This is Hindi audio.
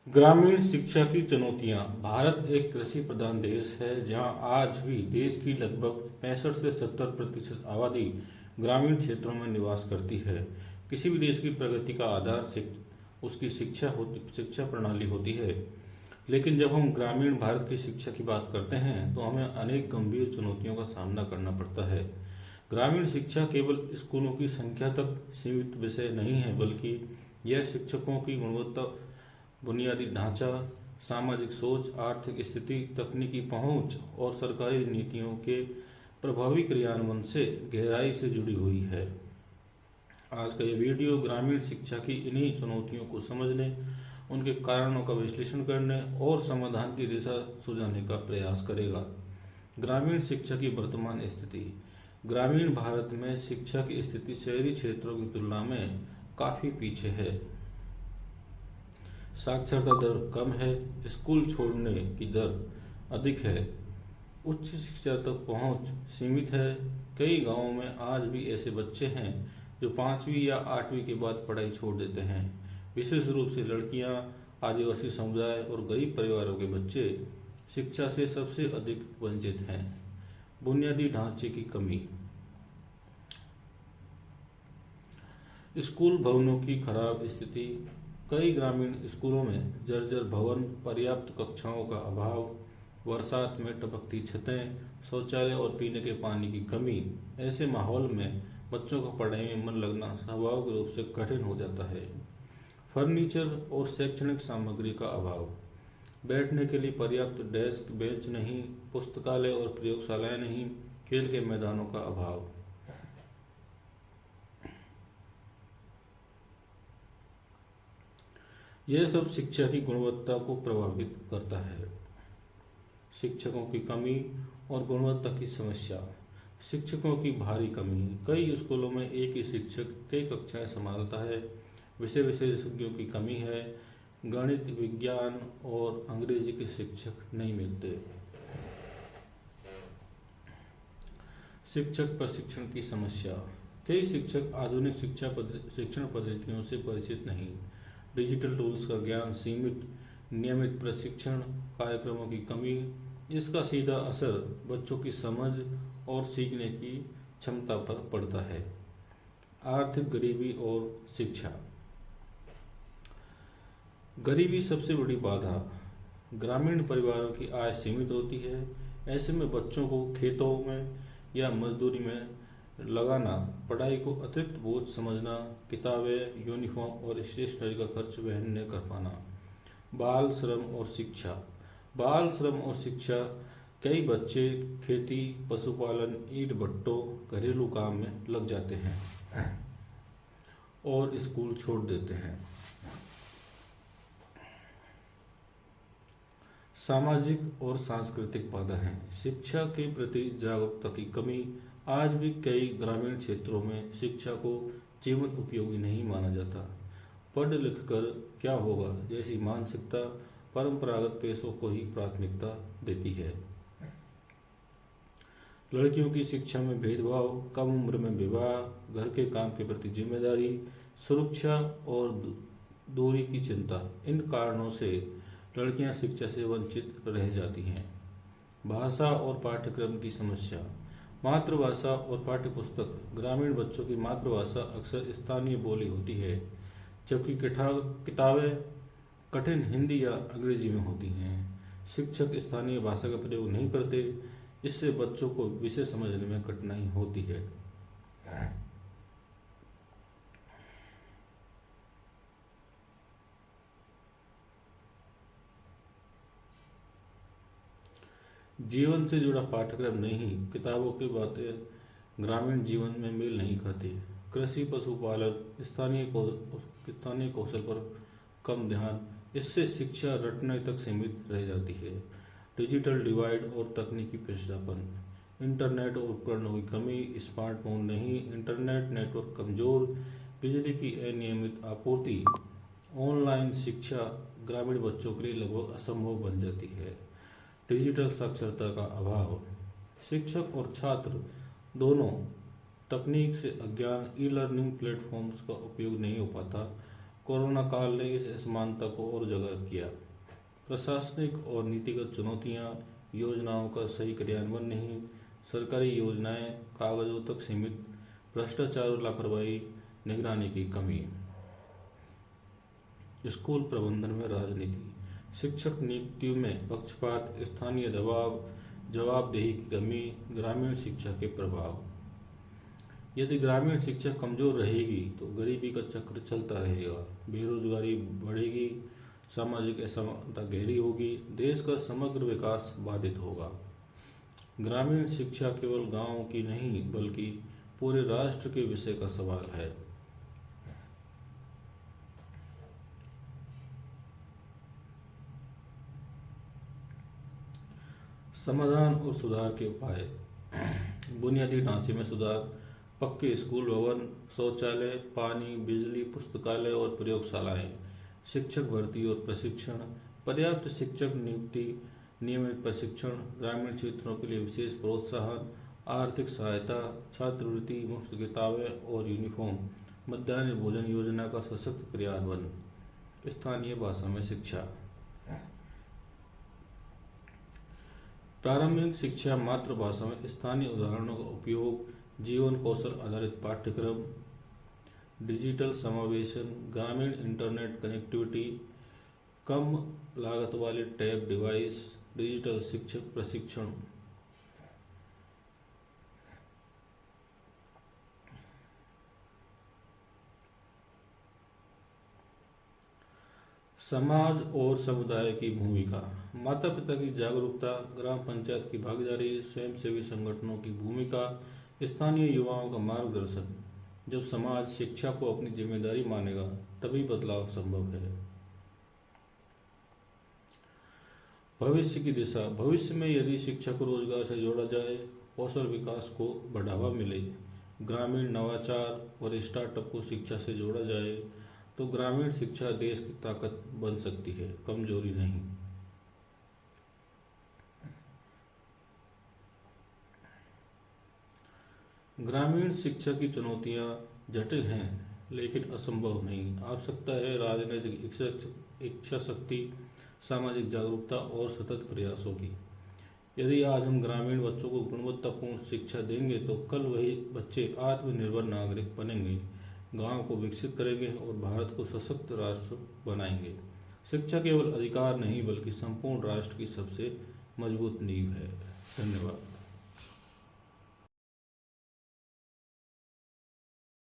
ग्रामीण शिक्षा की चुनौतियां। भारत एक कृषि प्रधान देश है जहां आज भी देश की लगभग 65 से 70% आबादी ग्रामीण क्षेत्रों में निवास करती है। किसी भी देश की प्रगति का आधार उसकी शिक्षा प्रणाली होती है। लेकिन जब हम ग्रामीण भारत की शिक्षा की बात करते हैं तो हमें अनेक गंभीर चुनौतियों का सामना करना पड़ता है। ग्रामीण शिक्षा केवल स्कूलों की संख्या तक सीमित विषय नहीं है, बल्कि यह शिक्षकों की गुणवत्ता, बुनियादी ढांचा, सामाजिक सोच, आर्थिक स्थिति, तकनीकी पहुंच और सरकारी नीतियों के प्रभावी क्रियान्वयन से गहराई से जुड़ी हुई है। आज का ये वीडियो ग्रामीण शिक्षा की इन्हीं चुनौतियों को समझने, उनके कारणों का विश्लेषण करने और समाधान की दिशा सुझाने का प्रयास करेगा। ग्रामीण शिक्षा की वर्तमान स्थिति। ग्रामीण भारत में शिक्षा की स्थिति शहरी क्षेत्रों की तुलना में काफ़ी पीछे है। साक्षरता दर कम है, स्कूल छोड़ने की दर अधिक है, उच्च शिक्षा तक पहुंच सीमित है। कई गांवों में आज भी ऐसे बच्चे हैं जो 5वीं या 8वीं के बाद पढ़ाई छोड़ देते हैं। विशेष रूप से लड़कियां, आदिवासी समुदाय और गरीब परिवारों के बच्चे शिक्षा से सबसे अधिक वंचित हैं। बुनियादी ढांचे की कमी। स्कूल भवनों की खराब स्थिति। कई ग्रामीण स्कूलों में जर्जर भवन, पर्याप्त कक्षाओं का अभाव, बरसात में टपकती छतें, शौचालय और पीने के पानी की कमी। ऐसे माहौल में बच्चों को पढ़ाई में मन लगना स्वाभाविक रूप से कठिन हो जाता है। फर्नीचर और शैक्षणिक सामग्री का अभाव। बैठने के लिए पर्याप्त डेस्क बेंच नहीं, पुस्तकालय और प्रयोगशालाएं नहीं, खेल के मैदानों का अभाव। यह सब शिक्षा की गुणवत्ता को प्रभावित करता है। शिक्षकों की कमी और गुणवत्ता की समस्या। शिक्षकों की भारी कमी। कई स्कूलों में एक ही शिक्षक कई कक्षाएं संभालता है। विषय विशेषज्ञों की कमी है। गणित, विज्ञान और अंग्रेजी के शिक्षक नहीं मिलते। शिक्षक प्रशिक्षण की समस्या। कई शिक्षक आधुनिक शिक्षण पद्धतियों से परिचित नहीं। डिजिटल टूल्स का ज्ञान सीमित, नियमित प्रशिक्षण कार्यक्रमों की कमी। इसका सीधा असर बच्चों की समझ और सीखने की क्षमता पर पड़ता है। आर्थिक गरीबी और शिक्षा। गरीबी सबसे बड़ी बाधा। ग्रामीण परिवारों की आय सीमित होती है। ऐसे में बच्चों को खेतों में या मजदूरी में लगाना, पढ़ाई को अतिरिक्त बोझ समझना, किताबें, यूनिफॉर्म और स्टेशनरी का खर्च वहन न कर पाना। बाल श्रम और शिक्षा। बाल श्रम और शिक्षा। कई बच्चे खेती, पशुपालन, ईंट भट्टों, घरेलू काम में लग जाते हैं और स्कूल छोड़ देते हैं। सामाजिक और सांस्कृतिक बाधा हैं। शिक्षा के प्रति जागरूकता की कमी। आज भी कई ग्रामीण क्षेत्रों में शिक्षा को जीवन उपयोगी नहीं माना जाता। पढ़ लिख कर क्या होगा जैसी मानसिकता परंपरागत पेशों को ही प्राथमिकता देती है। लड़कियों की शिक्षा में भेदभाव, कम उम्र में विवाह, घर के काम के प्रति जिम्मेदारी, सुरक्षा और दूरी की चिंता। इन कारणों से लड़कियां शिक्षा से वंचित रह जाती हैं। भाषा और पाठ्यक्रम की समस्या। मातृभाषा और पाठ्यपुस्तक। ग्रामीण बच्चों की मातृभाषा अक्सर स्थानीय बोली होती है, जबकि किताबें कठिन हिंदी या अंग्रेजी में होती हैं। शिक्षक स्थानीय भाषा का प्रयोग नहीं करते, इससे बच्चों को विषय समझने में कठिनाई होती है। जीवन से जुड़ा पाठ्यक्रम नहीं। किताबों की बातें ग्रामीण जीवन में मेल नहीं खाती। कृषि, पशुपालन, स्थानीय कौशल पर कम ध्यान। इससे शिक्षा रटने तक सीमित रह जाती है। डिजिटल डिवाइड और तकनीकी पिछड़ापन। इंटरनेट और उपकरणों की कमी। स्मार्टफोन नहीं, इंटरनेट नेटवर्क कमजोर, बिजली की अनियमित आपूर्ति। ऑनलाइन शिक्षा ग्रामीण बच्चों के लिए लगभग असंभव बन जाती है। डिजिटल साक्षरता का अभाव। शिक्षक और छात्र दोनों तकनीक से अज्ञान। ई लर्निंग प्लेटफॉर्म्स का उपयोग नहीं हो पाता। कोरोना काल ने इस असमानता को और उजागर किया। प्रशासनिक और नीतिगत चुनौतियां, योजनाओं का सही क्रियान्वयन नहीं, सरकारी योजनाएं कागजों तक सीमित, भ्रष्टाचार और लापरवाही, निगरानी की कमी। स्कूल प्रबंधन में राजनीति, शिक्षक नियुक्तियों में पक्षपात, स्थानीय दबाव, जवाबदेही की कमी, ग्रामीण शिक्षा के प्रभाव। यदि ग्रामीण शिक्षा कमजोर रहेगी तो गरीबी का चक्र चलता रहेगा, बेरोजगारी बढ़ेगी, सामाजिक असमानता गहरी होगी, देश का समग्र विकास बाधित होगा। ग्रामीण शिक्षा केवल गांव की नहीं बल्कि पूरे राष्ट्र के विषय का सवाल है। समाधान और सुधार के उपाय। बुनियादी ढांचे में सुधार, पक्के स्कूल भवन, शौचालय, पानी, बिजली, पुस्तकालय और प्रयोगशालाएं, शिक्षक भर्ती और प्रशिक्षण, पर्याप्त शिक्षक नियुक्ति, नियमित प्रशिक्षण, ग्रामीण क्षेत्रों के लिए विशेष प्रोत्साहन, आर्थिक सहायता, छात्रवृत्ति, मुफ्त किताबें और यूनिफॉर्म, मध्याह्न भोजन योजना का सशक्त क्रियान्वयन, स्थानीय भाषा में शिक्षा। प्रारंभिक शिक्षा मातृभाषा में स्थानीय उदाहरणों का उपयोग, जीवन कौशल आधारित पाठ्यक्रम, डिजिटल समावेशन, ग्रामीण इंटरनेट कनेक्टिविटी, कम लागत वाले टैब डिवाइस, डिजिटल शिक्षक प्रशिक्षण। समाज और समुदाय की भूमिका, माता पिता की जागरूकता, ग्राम पंचायत की भागीदारी, स्वयंसेवी संगठनों की भूमिका, स्थानीय युवाओं का मार्गदर्शन। जब समाज शिक्षा को अपनी जिम्मेदारी मानेगा तभी बदलाव संभव है। भविष्य की दिशा, भविष्य में यदि शिक्षा को रोजगार से जोड़ा जाए, कौशल विकास को बढ़ावा मिले, ग्रामीण नवाचार और स्टार्टअप को शिक्षा से जोड़ा जाए तो ग्रामीण शिक्षा देश की ताकत बन सकती है, कमजोरी नहीं। ग्रामीण शिक्षा की चुनौतियां जटिल हैं लेकिन असंभव नहीं। आवश्यकता है राजनीतिक इच्छा शक्ति, सामाजिक जागरूकता और सतत प्रयासों की। यदि आज हम ग्रामीण बच्चों को गुणवत्तापूर्ण शिक्षा देंगे तो कल वही बच्चे आत्मनिर्भर नागरिक बनेंगे, गांव को विकसित करेंगे और भारत को सशक्त राष्ट्र बनाएंगे। शिक्षा केवल अधिकार नहीं बल्कि संपूर्ण राष्ट्र की सबसे मजबूत नींव है। धन्यवाद।